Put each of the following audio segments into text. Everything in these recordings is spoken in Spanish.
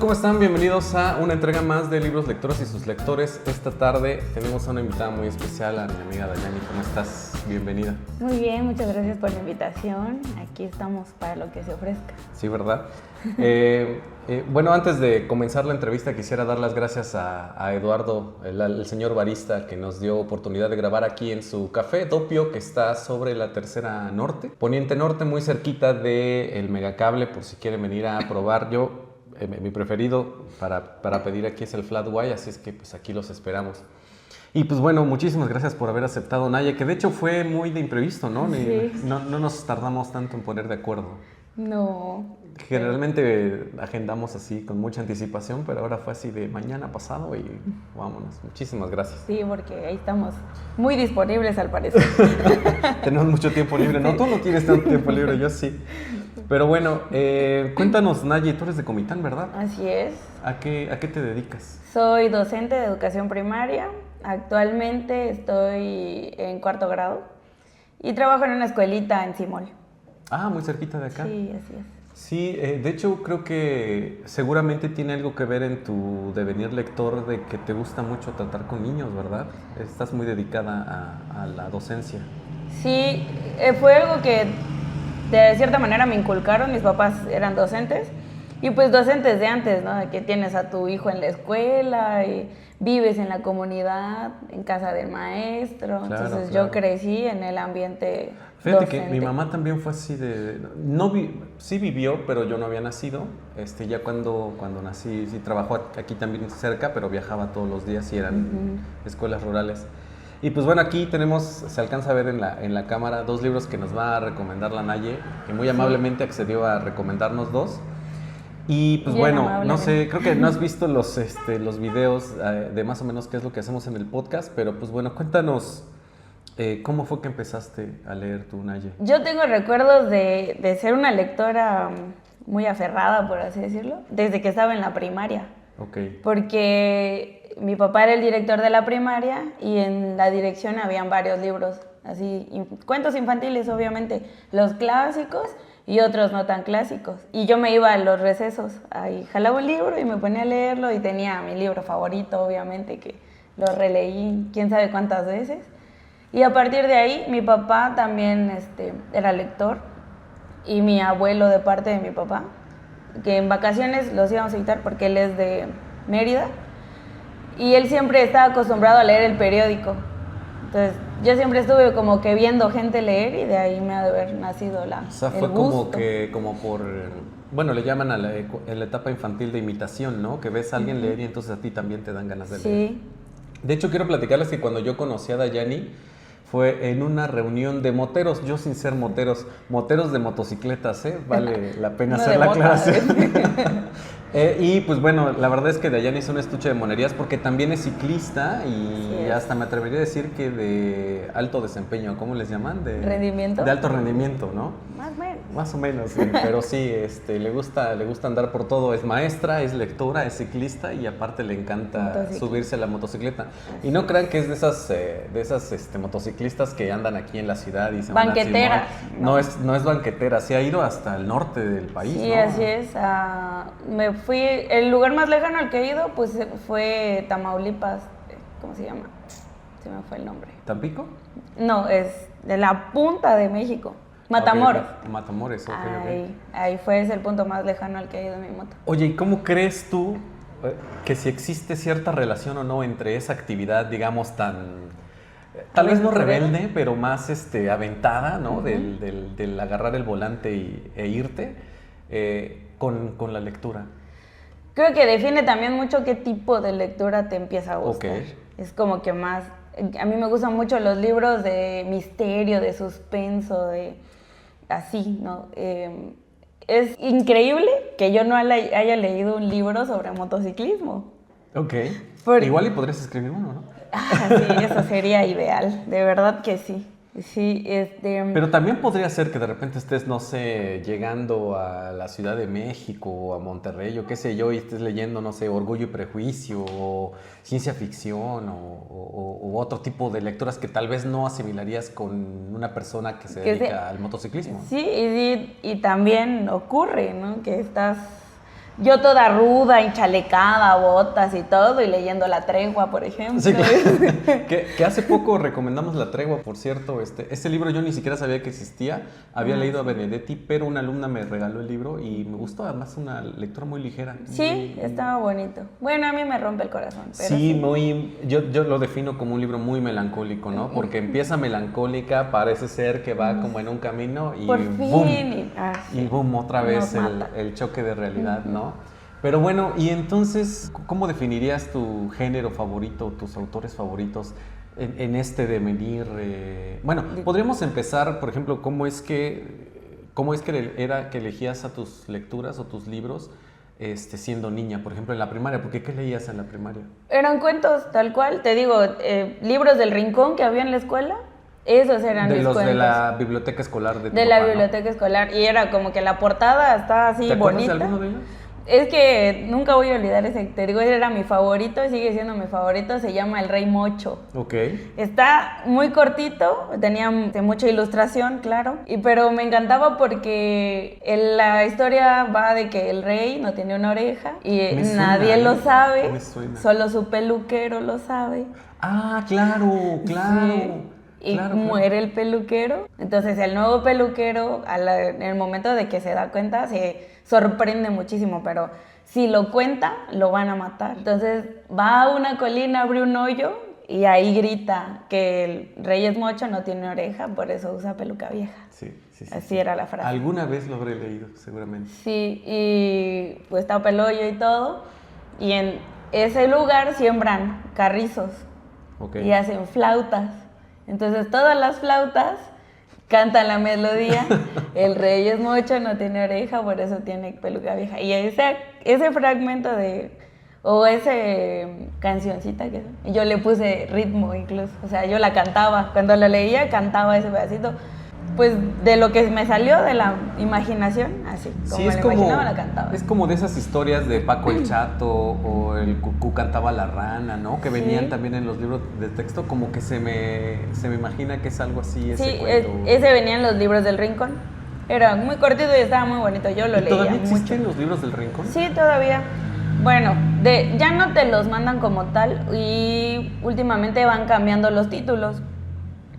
¿Cómo están? Bienvenidos a una entrega más de Libros Lectores y sus lectores. Esta tarde tenemos a una invitada muy especial, a mi amiga Dayani. ¿Cómo estás? Bienvenida. Muy bien, muchas gracias por la invitación. Aquí estamos para lo que se ofrezca. Sí, ¿verdad? Bueno, antes de comenzar la entrevista quisiera dar las gracias a Eduardo, el señor barista, que nos dio oportunidad de grabar aquí en su café Dopio, que está sobre la Tercera Norte, Poniente Norte, muy cerquita del Megacable, por si quieren venir a probar. Mi preferido para pedir aquí es el Flat White, así es que pues aquí los esperamos. Y pues bueno, muchísimas gracias por haber aceptado, Naya, que de hecho fue muy de imprevisto, ¿no? Sí. No nos tardamos tanto en poner de acuerdo. No. Generalmente agendamos así con mucha anticipación, pero ahora fue así de mañana pasado y vámonos. Muchísimas gracias. Sí, porque ahí estamos muy disponibles al parecer. Tenemos mucho tiempo libre. No, tú no tienes tanto tiempo libre, yo sí. Pero bueno, cuéntanos, Naye, tú eres de Comitán, ¿verdad? Así es. ¿A qué te dedicas? Soy docente de educación primaria. Actualmente estoy en 4º grado y trabajo en una escuelita en Simol. Ah, muy cerquita de acá. Sí, así es. Sí, de hecho creo que seguramente tiene algo que ver en tu devenir lector de que te gusta mucho tratar con niños, ¿verdad? Estás muy dedicada a la docencia. Sí, fue algo que de cierta manera me inculcaron. Mis papás eran docentes y pues docentes de antes, ¿no? De que tienes a tu hijo en la escuela y vives en la comunidad, en casa del maestro. Claro, Entonces claro. Yo crecí en el ambiente Fíjate docente. que mi mamá también fue así de... sí vivió, pero yo no había nacido. Ya cuando nací, sí trabajó aquí también cerca, pero viajaba todos los días y eran escuelas rurales. Y pues bueno, aquí tenemos, se alcanza a ver en la cámara, 2 libros que nos va a recomendar la Naye, que muy amablemente accedió a recomendarnos 2. Y pues Bien bueno, no sé, creo que no has visto los videos de más o menos qué es lo que hacemos en el podcast, pero pues bueno, cuéntanos cómo fue que empezaste a leer tú, Naye. Yo tengo recuerdos de ser una lectora muy aferrada, por así decirlo, desde que estaba en la primaria. Ok. Porque mi papá era el director de la primaria y en la dirección habían varios libros, así, cuentos infantiles, obviamente, los clásicos y otros no tan clásicos. Y yo me iba a los recesos, ahí jalaba un libro y me ponía a leerlo y tenía mi libro favorito, obviamente, que lo releí quién sabe cuántas veces. Y a partir de ahí, mi papá también era lector y mi abuelo de parte de mi papá, que en vacaciones los íbamos a visitar porque él es de Mérida y él siempre estaba acostumbrado a leer el periódico. Entonces, yo siempre estuve como que viendo gente leer y de ahí me ha de haber nacido O sea, fue el gusto. como por... Bueno, le llaman en la etapa infantil de imitación, ¿no? Que ves a alguien leer y entonces a ti también te dan ganas de leer. Sí. De hecho, quiero platicarles que cuando yo conocí a Dayani fue en una reunión de moteros, yo sin ser moteros de motocicletas, vale la pena No hacer de la mota, aclaración. Y pues bueno, la verdad es que Dayani es un estuche de monerías porque también es ciclista y hasta me atrevería a decir que de alto desempeño, ¿cómo les llaman? ¿Rendimiento? De alto rendimiento, ¿no? Más o menos. Más o menos, sí, pero sí, le gusta andar por todo. Es maestra, es lectora, es ciclista y aparte le encanta subirse a la motocicleta. Y no crean que es de esas motociclistas que andan aquí en la ciudad y se van a banquetera. No es banquetera, sí ha ido hasta el norte del país, Sí, ¿no? así es. Me fui, el lugar más lejano al que he ido pues fue Tamaulipas. ¿Cómo se llama? Se me fue el nombre. ¿Tampico? No, es de la punta de México. Matamoros. Okay. Matamoros, ok. Ahí fue, es el punto más lejano al que he ido en mi moto. Oye, ¿y cómo crees tú que si existe cierta relación o no entre esa actividad, digamos, tal vez no rebelde, pero más aventada, ¿no? Del agarrar el volante e irte con la lectura? Creo que define también mucho qué tipo de lectura te empieza a gustar. Okay. Es como que más... A mí me gustan mucho los libros de misterio, de suspenso, de... así, ¿no? Es increíble que yo no haya leído un libro sobre motociclismo. Ok. Igual y podrías escribir uno, ¿no? Sí, eso sería ideal. De verdad que sí. Sí, Pero también podría ser que de repente estés, no sé, llegando a la Ciudad de México o a Monterrey o qué sé yo y estés leyendo, no sé, Orgullo y Prejuicio o ciencia ficción o otro tipo de lecturas que tal vez no asimilarías con una persona que se dedica al motociclismo. Sí, y también ocurre, ¿no? Que estás yo toda ruda, enchalecada, botas y todo, y leyendo La Tregua, por ejemplo. Sí, claro. que hace poco recomendamos La Tregua, por cierto. Este libro yo ni siquiera sabía que existía. Había leído a Benedetti, pero una alumna me regaló el libro y me gustó. Además, una lectura muy ligera. Sí, estaba bonito. Bueno, a mí me rompe el corazón. Pero sí. Yo lo defino como un libro muy melancólico, ¿no? Porque empieza melancólica, parece ser que va como en un camino y por boom, fin. y boom, otra vez el choque de realidad, ¿no? Pero bueno, y entonces, ¿cómo definirías tu género favorito, tus autores favoritos en este devenir? Bueno, podríamos empezar, por ejemplo, ¿cómo es que era que elegías a tus lecturas o tus libros siendo niña, por ejemplo, en la primaria? Porque ¿qué leías en la primaria? Eran cuentos, tal cual, te digo, libros del rincón que había en la escuela. Esos eran mis cuentos. De la biblioteca escolar de tu De la papá, biblioteca escolar. Y era como que la portada estaba así bonita. ¿Te acuerdas bonita. de alguno de ellos? Es que nunca voy a olvidar ese, te digo, ese era mi favorito, sigue siendo mi favorito, se llama El Rey Mocho. Ok. Está muy cortito, tenía mucha ilustración, claro, pero me encantaba porque la historia va de que el rey no tiene una oreja y nadie lo sabe, solo su peluquero lo sabe. Ah, claro. Sí. Y muere el peluquero. Entonces el nuevo peluquero, en el momento de que se da cuenta, se sorprende muchísimo, pero si lo cuenta, lo van a matar. Entonces va a una colina, abre un hoyo y ahí grita que el rey es mocho, no tiene oreja, por eso usa peluca vieja. Sí. Así era la frase. Alguna vez lo habré leído, seguramente. Sí, y pues tapa el hoyo y todo. Y en ese lugar siembran carrizos y hacen flautas. Entonces todas las flautas cantan la melodía, el rey es mocho, no tiene oreja, por eso tiene peluca vieja. Y ese fragmento o ese cancioncita yo le puse ritmo incluso, o sea, yo la cantaba, cuando la leía cantaba ese pedacito, pues de lo que me salió de la imaginación, así, como sí, me lo imaginaba, la cantaba. Es como de esas historias de Paco el Chato o el Cucú cantaba la rana, ¿no? Que venían también en los libros de texto, como que se me imagina que es algo así, ese cuento. Ese venía en los libros del Rincón. Era muy cortito y estaba muy bonito, yo lo leía ¿Todavía mucho. existen los libros del Rincón? Sí, todavía. Bueno, ya no te los mandan como tal y últimamente van cambiando los títulos,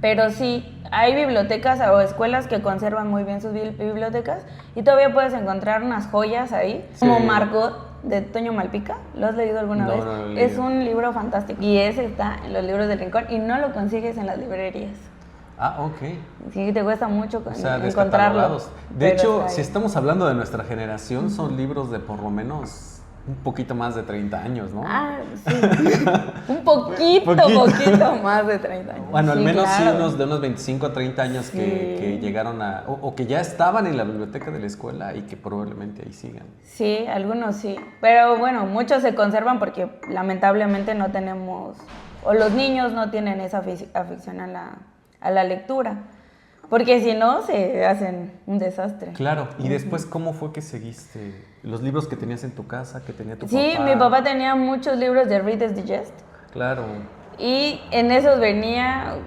pero sí, hay bibliotecas o escuelas que conservan muy bien sus bibliotecas y todavía puedes encontrar unas joyas ahí, como Margot de Toño Malpica. ¿Lo has leído alguna vez? No lo he leído. Es un libro fantástico y ese está en los libros del Rincón y no lo consigues en las librerías. Ah, ok. Sí, te cuesta mucho encontrarlo. Descatalogados. De hecho, si estamos hablando de nuestra generación, son libros de por lo menos un poquito más de 30 años, ¿no? Ah, sí. Un poquito más de 30 años. Bueno, al menos claro. sí de unos 25 a 30 años que llegaron o que ya estaban en la biblioteca de la escuela y que probablemente ahí sigan. Sí, algunos sí. Pero bueno, muchos se conservan porque lamentablemente no tenemos, o los niños no tienen esa afición a la lectura. Porque si no, se hacen un desastre. Claro. ¿Y después cómo fue que seguiste? ¿Los libros que tenías en tu casa, que tenía tu papá? Sí, mi papá tenía muchos libros de Reader's Digest. Claro. Y en esos venía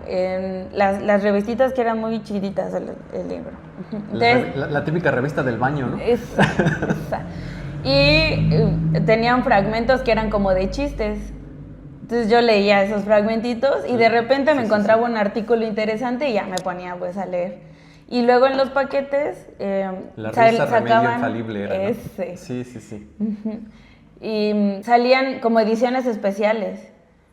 las revistitas que eran muy chiquititas el libro. Entonces, La típica revista del baño, ¿no? Esa. Y tenían fragmentos que eran como de chistes. Entonces yo leía esos fragmentitos y de repente me encontraba un artículo interesante y ya me ponía pues a leer. Y luego en los paquetes la revista sacaban Remedio Infalible era, ¿no? ese. Sí. Y salían como ediciones especiales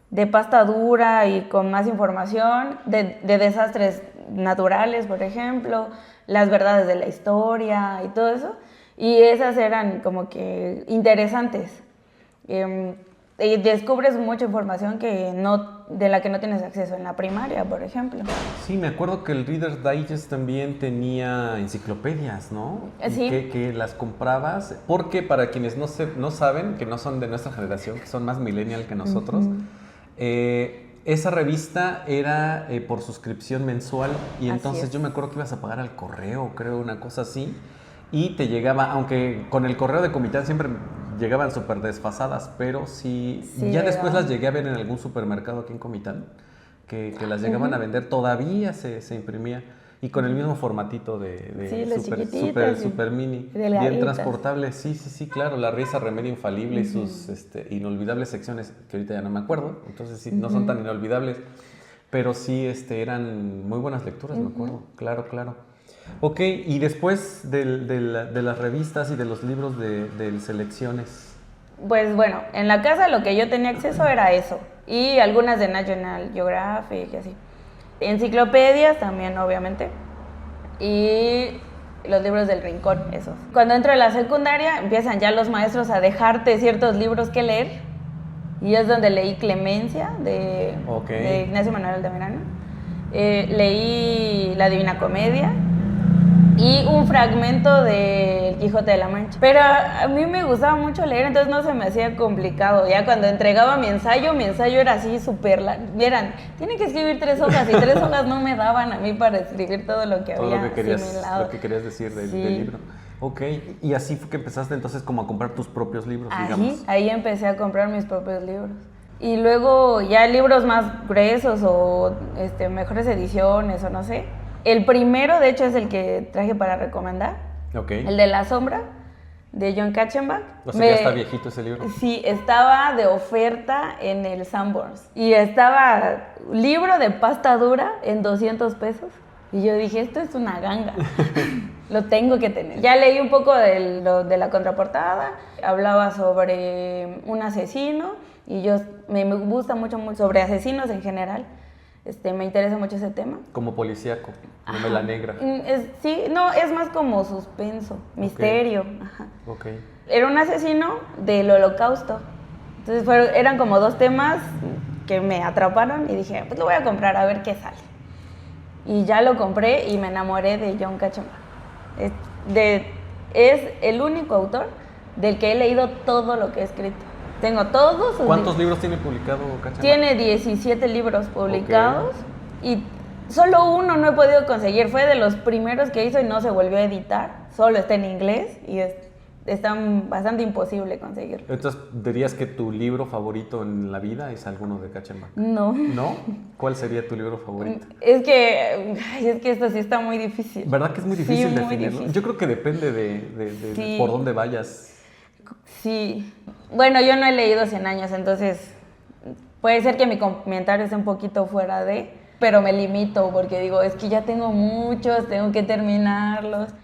de pasta dura y con más información, de desastres naturales, por ejemplo, las verdades de la historia y todo eso. Y esas eran como que interesantes. Y descubres mucha información de la que no tienes acceso en la primaria, por ejemplo. Sí, me acuerdo que el Reader's Digest también tenía enciclopedias, ¿no? Sí. Que las comprabas, porque para quienes no saben, que no son de nuestra generación, que son más millennial que nosotros, esa revista era por suscripción mensual y entonces yo me acuerdo que ibas a pagar al correo, creo, una cosa así, y te llegaba, aunque con el correo de Comitán siempre llegaban súper desfasadas, pero sí ya después las llegué a ver en algún supermercado aquí en Comitán, que las llegaban a vender, todavía se imprimía. Y con el mismo formatito Sí, los chiquititos, super, sí. super mini, bien Delgaditas. transportable. Sí, sí, sí, claro. La risa, remedio infalible y sus inolvidables secciones, que ahorita ya no me acuerdo. Entonces sí, no son tan inolvidables. Pero sí eran muy buenas lecturas, me acuerdo. Claro, claro. Ok, y después de las revistas y de los libros de selecciones. Pues bueno, en la casa lo que yo tenía acceso era eso. Y algunas de National Geographic y así. Enciclopedias también, obviamente. Y los libros del rincón, esos. Cuando entro a la secundaria, empiezan ya los maestros a dejarte ciertos libros que leer. Y es donde leí Clemencia, de Ignacio Manuel Altamirano. Leí La Divina Comedia y un fragmento de El Quijote de la Mancha. Pero a mí me gustaba mucho leer, entonces no se me hacía complicado. Ya cuando entregaba mi ensayo era así súper... Vieran, tienen que escribir 3 hojas y 3 hojas no me daban a mí para escribir todo lo que había asimilado. Lo que querías decir del libro. Ok, y así fue que empezaste entonces como a comprar tus propios libros, digamos. Ahí empecé a comprar mis propios libros. Y luego ya libros más gruesos o mejores ediciones o no sé. El primero, de hecho, es el que traje para recomendar. Okay. El de La Sombra, de John Katzenbach. O sea, ya está viejito ese libro. Sí, estaba de oferta en el Sanborns. Y estaba libro de pasta dura en 200 pesos. Y yo dije, esto es una ganga. Lo tengo que tener. Ya leí un poco de la contraportada. Hablaba sobre un asesino. Y me gusta mucho sobre asesinos en general. Me interesa mucho ese tema. Como policíaco, novela negra. Sí, no, es más como suspenso, misterio. Ajá. Okay. Era un asesino del Holocausto. Entonces eran como 2 temas que me atraparon y dije, pues lo voy a comprar a ver qué sale. Y ya lo compré y me enamoré de John Katzenbach. Es el único autor del que he leído todo lo que he escrito. Tengo todos sus ¿Cuántos libros tiene publicado Katzenbach? Tiene 17 libros publicados y solo uno no he podido conseguir. Fue de los primeros que hizo y no se volvió a editar. Solo está en inglés y está bastante imposible conseguirlo. Entonces, ¿dirías que tu libro favorito en la vida es alguno de Katzenbach? No. ¿No? ¿Cuál sería tu libro favorito? Es que esto sí está muy difícil. ¿Verdad que es muy difícil sí, definirlo? muy difícil. Yo creo que depende de por dónde vayas. Sí. Bueno, yo no he leído 100 años, entonces puede ser que mi comentario esté un poquito fuera de... Pero me limito porque digo, es que ya tengo muchos, tengo que terminarlos.